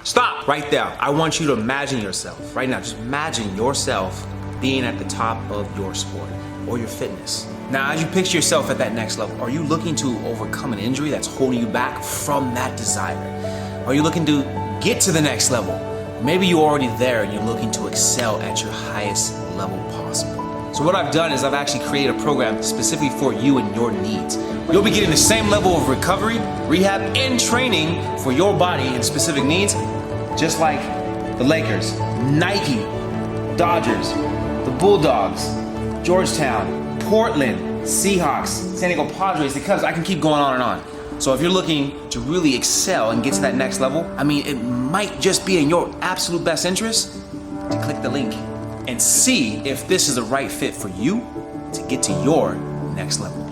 Stop right there. I want you to imagine yourself right now. Just imagine yourself being at the top of your sport or your fitness. Now, as you picture yourself at that next level, are you looking to overcome an injury that's holding you back from that desire? Are you looking to get to the next level? Maybe you're already there and you're looking to excel at your highest level possible. So what I've done is I've actually created a program specifically for you and your needs. You'll be getting the same level of recovery, rehab, and training for your body and specific needs, just like the Lakers, Nike, Dodgers, the Bulldogs, Georgetown, Portland, Seahawks, San Diego Padres, the Cubs. I can keep going on and on. So if you're looking to really excel and get to that next level, I mean, it might just be in your absolute best interest to click the link and see if this is the right fit for you to get to your next level.